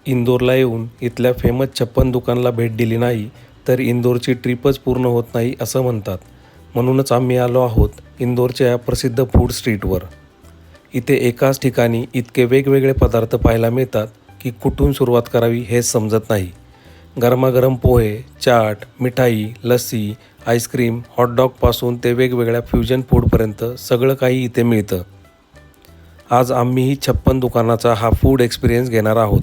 इंदोरला येऊन इथल्या फेमस छप्पन दुकानला भेट दिली नाही तर इंदोरची ट्रिपच पूर्ण होत नाही असं म्हणतात. म्हणूनच आम्ही आलो आहोत इंदोरच्या या प्रसिद्ध फूड स्ट्रीटवर. इथे एकाच ठिकाणी इतके वेगवेगळे पदार्थ पाहायला मिळतात की कुठून सुरुवात करावी हेच समजत नाही. गरमागरम पोहे, चाट, मिठाई, लस्सी, आईस्क्रीम, हॉटडॉगपासून ते वेगवेगळ्या फ्युजन फूडपर्यंत सगळं काही इथे मिळतं. आज आम्हीही छप्पन दुकानाचा हा फूड एक्सपिरियन्स घेणार आहोत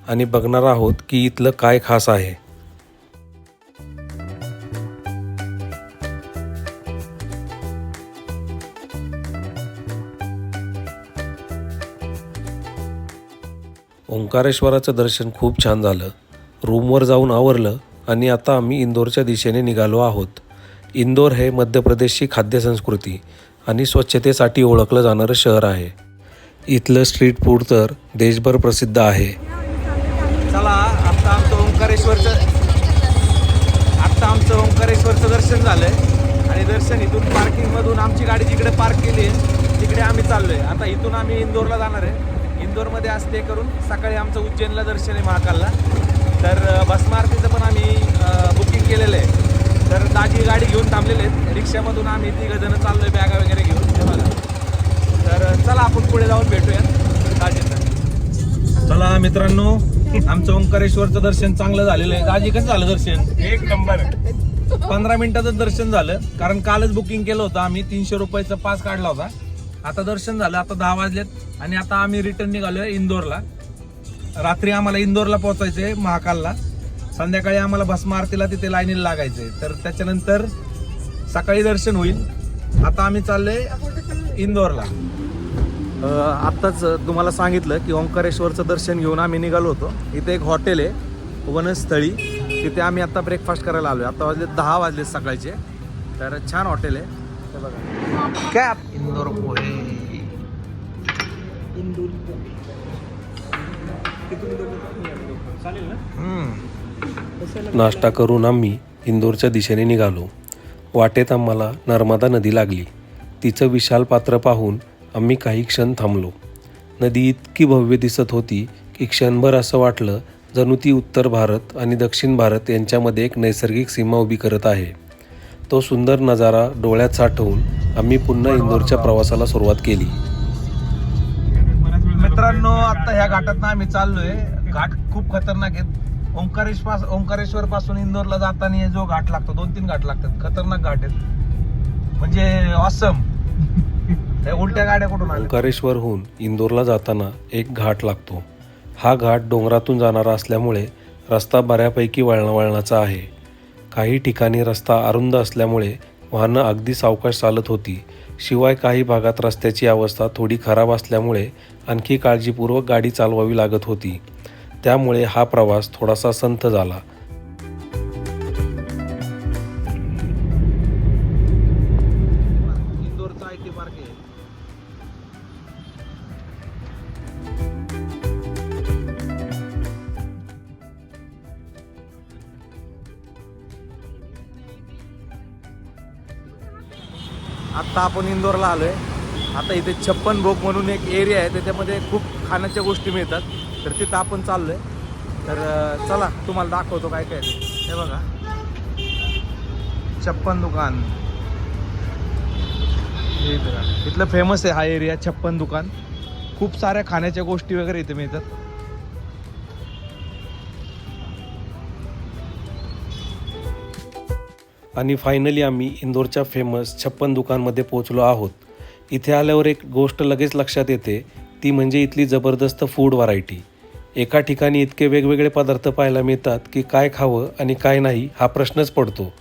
आणि बघणार आहोत की इथलं काय खास आहे. ओंकारेश्वराचं दर्शन खूप छान झालं. रूमवर जाऊन आवरलं आणि आता आम्ही इंदोरच्या दिशेने निघालो आहोत. इंदोर हे मध्य प्रदेशची खाद्यसंस्कृती आणि स्वच्छतेसाठी ओळखलं जाणारं शहर आहे. इथलं स्ट्रीट फूड तर देशभर प्रसिद्ध आहे. चला आता आमचं ओंकारेश्वरचं दर्शन झालंय आणि दर्शन इथून पार्किंगमधून आमची गाडी जिकडे पार्क केली आहे तिकडे आम्ही चाललोय. आता इथून आम्ही इंदोरला जाणार आहे. इंदोरमध्ये आज स्टे करून सकाळी आमचं उज्जैनला दर्शन आहे महाकालला. तर भस्मारतीचं पण आम्ही बुकिंग केलेलं आहे. तर दाजी गाडी घेऊन थांबलेले आहेत. रिक्षामधून आम्ही तिघंजणं चाललोय बॅगा वगैरे घेऊन हे बघा. तर चला आपण पुढे जाऊन भेटूया दाजींना. चला मित्रांनो, आमचं ओंकारेश्वरचं दर्शन चांगलं झालेलं आहे. दाजी कसं झालं दर्शन? एक नंबर. 15 मिनिटाचं दर्शन झालं कारण कालच बुकिंग केलं होतं आम्ही. 300 रुपयाचा पास काढला होता. आता दर्शन झालं. आता 10 वाजलेत आणि आता आम्ही रिटर्न निघालोय इंदोरला. रात्री आम्हाला इंदोरला पोहोचायचंय महाकालला. संध्याकाळी आम्हाला भस्म आरतीला तिथे लाईनीला लागायचंय. तर त्याच्यानंतर सकाळी दर्शन होईल. आता आम्ही चाललोय इंदोरला. आत्ताच तुम्हाला सांगितलं की ओंकारेश्वरचं दर्शन घेऊन आम्ही निघालो होतो. इथे एक हॉटेल आहे वनस्थळी, तिथे आम्ही आता ब्रेकफास्ट करायला आलोय. आता वाजले 10 वाजले सकाळचे. तर छान हॉटेल आहे. हे बघा काय इंदोर पोहे. नाश्ता करून आम्ही इंदोरच्या दिशेने निघालो. वाटेत आम्हाला नर्मदा नदी लागली. तिचं विशाल पात्र पाहून आम्ही काही क्षण थांबलो. नदी इतकी भव्य दिसत होती की क्षणभर असं वाटलं जणू ती उत्तर भारत आणि दक्षिण भारत यांच्यामध्ये एक नैसर्गिक सीमा उभी करत आहे. तो सुंदर नजारा डोळ्यात साठवून आम्ही पुन्हा इंदोरच्या प्रवासाला सुरुवात केली. मित्रांनो, आता ह्या घाटातनं आम्ही चाललोय. घाट खूप खतरनाक आहेत. ओंकारेश्वर पासून इंदोरला जाताना जो घाट लागतो, 2-3 घाट लागतात. खतरनाक घाट आहेत म्हणजे ऑसम. उलट्या गाड्या कुठून आल्या. ओंकारेश्वरहून इंदोरला जाताना एक घाट लागतो. हा घाट डोंगरातून जाणारा असल्यामुळे रस्ता बऱ्यापैकी वळणावळणाचा आहे. काही ठिकाणी रस्ता अरुंद असल्यामुळे वाहनं अगदी सावकाश चालत होती. शिवाय काही भागात रस्त्याची अवस्था थोडी खराब असल्यामुळे आणखी काळजीपूर्वक गाडी चालवावी लागत होती. त्यामुळे हा प्रवास थोडासा संथ झाला. इंदोरचा IT पार्क आहे. आता आपण इंदोरला आलोय. आता इथे 56 भोग म्हणून एक एरिया आहे, त्याच्यामध्ये खूप खाण्याच्या गोष्टी मिळतात. तर तिथं आपण चाललोय. तर चला तुम्हाला दाखवतो काय काय. हे बघा 56 दुकान. इथलं फेमस आहे हा एरिया 56 दुकान. खूप साऱ्या खाण्याच्या गोष्टी वगैरे इथे मिळतात. आणि फायनली आम्ही इंदोरच्या फेमस 56 दुकानमध्ये पोहोचलो आहोत. इथे आल्यावर एक गोष्ट लगेच लक्षात येते, ती म्हणजे इथली जबरदस्त फूड व्हरायटी. एका ठिकाणी इतके वेगवेगळे पदार्थ पाहायला मिळतात की काय खावं आणि काय नाही हा प्रश्नच पडतो.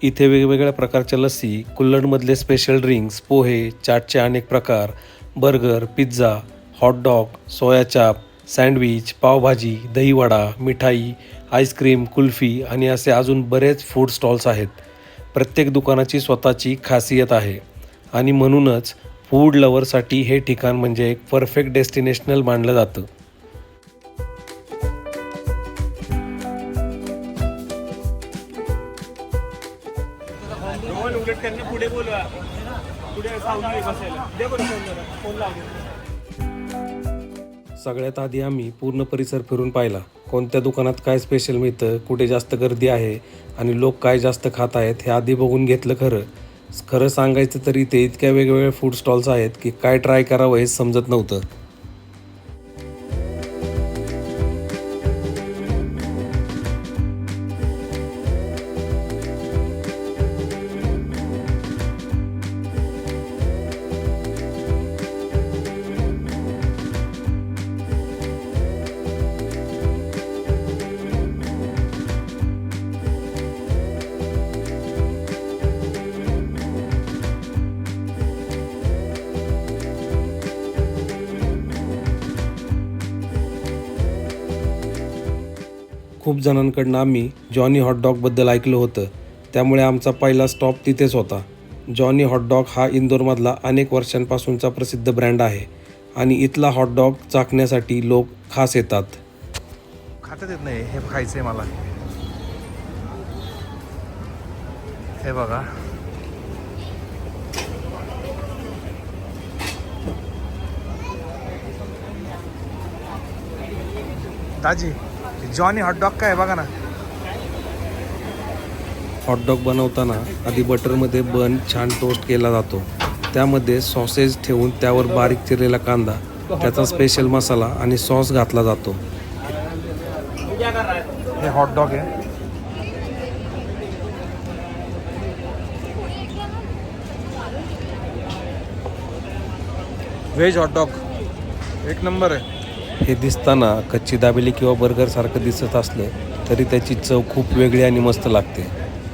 इथे वेगवेगळ्या प्रकारच्या लस्सी, कुल्हड़मधले स्पेशल ड्रिंक्स, पोहे, चाटचे अनेक प्रकार, बर्गर, पिझ्झा, हॉटडॉग, सोया चाप, सँडविच, पावभाजी, दहीवडा, मिठाई, आईस्क्रीम, कुल्फी आणि असे अजून बरेच फूड स्टॉल्स आहेत. प्रत्येक दुकानाची स्वतःची खासियत आहे आणि म्हणूनच फूड लवरसाठी हे ठिकाण म्हणजे एक परफेक्ट डेस्टिनेशनल मानलं जातं. पुढे बोलवा. पुढे बसायला. सगळ्यात आधी आम्ही पूर्ण परिसर फिरून पाहिला. कोणत्या दुकानात काय स्पेशल मिळतं, कुठे जास्त गर्दी आहे आणि लोक काय जास्त खात आहेत हे आधी बघून घेतलं. खरं सांगायचं तर इथे इतक्या वेगवेगळ्या फूड स्टॉल्स आहेत की काय ट्राय करावं हेच समजत नव्हतं. खूप जणांकडनं आम्ही जॉनी हॉटडॉगबद्दल ऐकलं होतं, त्यामुळे आमचा पहिला स्टॉप तिथेच होता. जॉनी हॉटडॉग हा इंदोरमधला अनेक वर्षांपासूनचा प्रसिद्ध ब्रँड आहे आणि इथला हॉटडॉग चाखण्यासाठी लोक खास येतात. खातात येत नाही, हे खायचंय मला. हे बघा, दाजी जॉनी हॉटडॉग काय आहे बघा ना. हॉटडॉग बनवताना आधी बटरमध्ये बन छान टोस्ट केला जातो. त्यामध्ये सॉसेज ठेवून त्यावर बारीक चिरलेला कांदा, त्याचा स्पेशल मसाला आणि सॉस घातला जातो. हे हॉटडॉग आहे. व्हेज हॉटडॉग एक नंबर आहे. हे दिसताना कच्ची दाबेली किंवा बर्गरसारखं दिसत असलं तरी त्याची चव खूप वेगळी आणि मस्त लागते.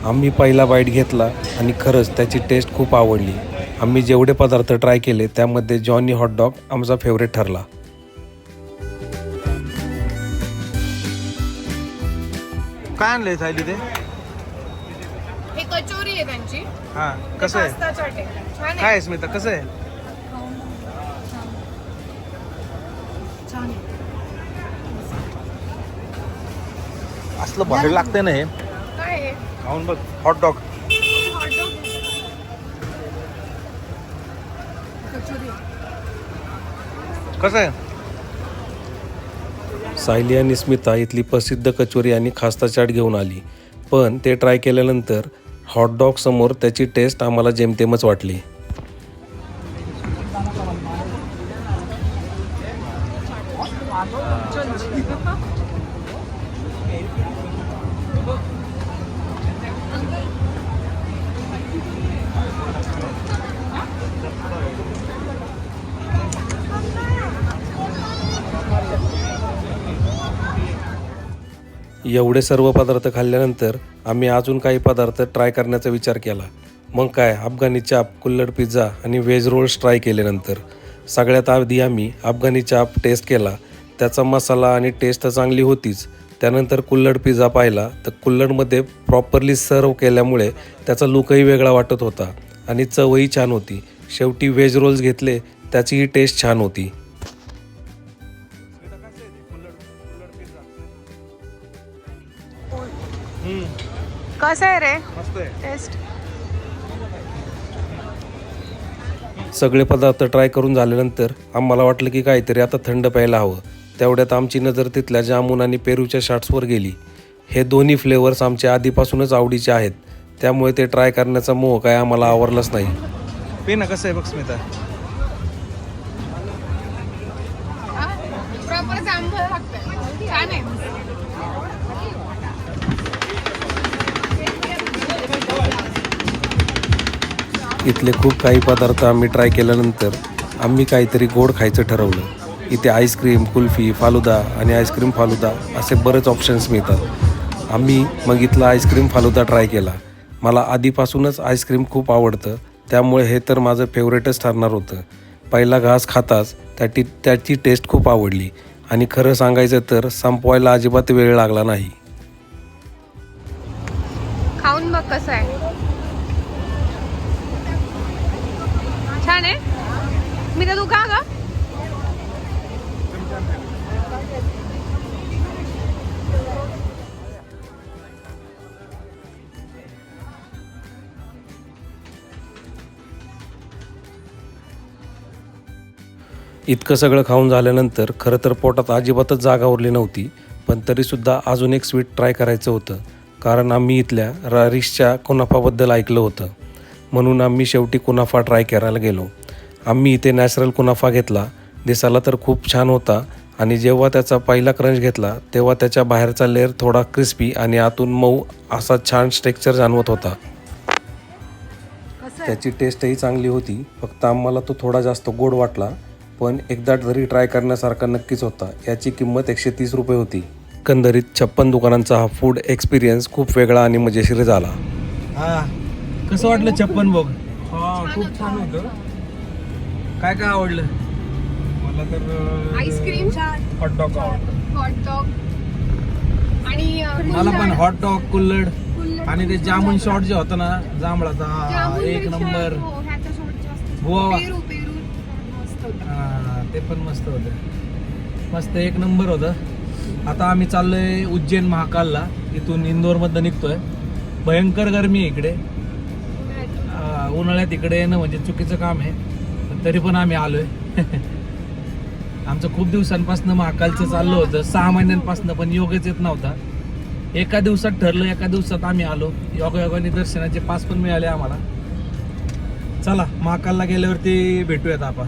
आम्ही पहिला बाईट घेतला आणि खरंच त्याची टेस्ट खूप आवडली. आम्ही जेवढे पदार्थ ट्राय केले त्यामध्ये जॉनी हॉटडॉग आमचा फेवरेट ठरला. काय आणलंय थायली ते? हे कचोरी आहे त्यांची. हा, कसं आहे? पास्ता चाट आहे. छान आहे. काय आहे स्मिता, कसं आहे? छान आहे. असलं भारी लागतंय ना हे. काय आहे? खाऊन बघ. Hotdog hotdog. कचोरी. कसं आहे? सायली आणि स्मिता इथली प्रसिद्ध कचोरी आणि खास्ता चाट घेऊन आली, पण ते ट्राय केल्यानंतर हॉटडॉग समोर त्याची टेस्ट आम्हाला जेमतेमच वाटली. एवढे सर्व पदार्थ खाल्ल्यानंतर आम्ही अजून काही पदार्थ ट्राय करण्याचा विचार केला. मग काय, अफगाणी चाप, कुल्हड पिझ्झा आणि व्हेज रोल्स ट्राय केल्यानंतर सगळ्यात आधी आम्ही अफगाणी चाप टेस्ट केला. त्याचा मसाला आणि टेस्ट तर चांगली होतीच. त्यानंतर कुल्हड पिझ्झा पाहिला तर कुल्हडमध्ये प्रॉपरली सर्व केल्यामुळे त्याचा लुकही वेगळा वाटत होता आणि चवही छान होती. शेवटी व्हेज रोल्स घेतले, त्याचीही टेस्ट छान होती. कसं आहे रे मस्त आहे. टेस्ट? सगळे पदार्थ ट्राय करून झाल्यानंतर आम्हाला वाटलं की काहीतरी आता थंड प्यायला हवं. तेवढ्यात आमची नजर तिथल्या जामून आणि पेरूच्या शॉट्सवर गेली. हे दोन्ही फ्लेवर्स आमच्या आधीपासूनच आवडीचे आहेत, त्यामुळे ते ट्राय करण्याचा मोह काय आम्हाला आवरलाच नाही. पे ना, कसं आहे बघ स्मिता. प्रॉपर जांभळ लागतंय. छान आहे. इथले खूप काही पदार्थ आम्ही ट्राय केल्यानंतर आम्ही काहीतरी गोड खायचं ठरवलं. इथे आईस्क्रीम, कुल्फी, फालुदा आणि आईस्क्रीम फालुदा असे बरेच ऑप्शन्स मिळतात. आम्ही मग इथला आईस्क्रीम फालुदा ट्राय केला. मला आधीपासूनच आईस्क्रीम खूप आवडतं, त्यामुळे हे तर माझं फेवरेटच ठरणार होतं. पहिला घास खाताच त्याची टेस्ट खूप आवडली आणि खरं सांगायचं तर संपवायला अजिबात वेळ लागला नाही. खाऊन बघ कसं आहे. छान आहे. मी तर तू खा ग. इतकं सगळं खाऊन झाल्यानंतर खरं तर पोटात अजिबातच जागा उरली नव्हती, पण तरीसुद्धा अजून एक स्वीट ट्राय करायचं होतं, कारण आम्ही इथल्या रारिसच्या कुनाफाबद्दल ऐकलं होतं. म्हणून आम्ही शेवटी कुनाफा ट्राय करायला गेलो. आम्ही इथे नॅचरल कुनाफा घेतला. दिसायला तर खूप छान होता आणि जेव्हा त्याचा पहिला क्रंच घेतला तेव्हा त्याच्या बाहेरचा लेअर थोडा क्रिस्पी आणि आतून मऊ असा छान स्ट्रक्चर जाणवत होता. त्याची टेस्टही चांगली होती, फक्त आम्हाला तो थोडा जास्त गोड वाटला, पण एकदा तरी ट्राय करण्यासारखा नक्कीच होता. याची किंमत 130 रुपये होती. एकंदरीत 56 दुकानांचा हा फूड एक्सपिरियन्स खूप वेगळा आणि मजेशीर झाला. हा कसं वाटलं 56 बघ? हा खूप छान होतं. काय काय आवडलं? मला तर आईस्क्रीम, हॉट डॉग आवडलं. हॉट डॉग आणि मला पण हॉट डॉग, कुल्हड आणि ते जामुन शॉट जे होतं ना जांभळाचा, हा, एक नंबर. गोवा हा, ते पण मस्त होतं. मस्त एक नंबर होतं. आता आम्ही चाललोय उज्जैन महाकालला. इथून इंदोरमधनं निघतोय. भयंकर गरमी आहे इकडे. उन्हाळ्यात इकडे येणं म्हणजे चुकीचं काम आहे, पण तरी पण आम्ही आलोय. आमचं खूप दिवसांपासून महाकालचं चाललं होतं, 6 महिन्यांपासून, पण योगच येत नव्हता. एका दिवसात ठरलं, एका दिवसात आम्ही आलो. योगायोगाने दर्शनाचे पास पण मिळाले आम्हाला. चला महाकालला गेल्यावरती भेटूयात आपण.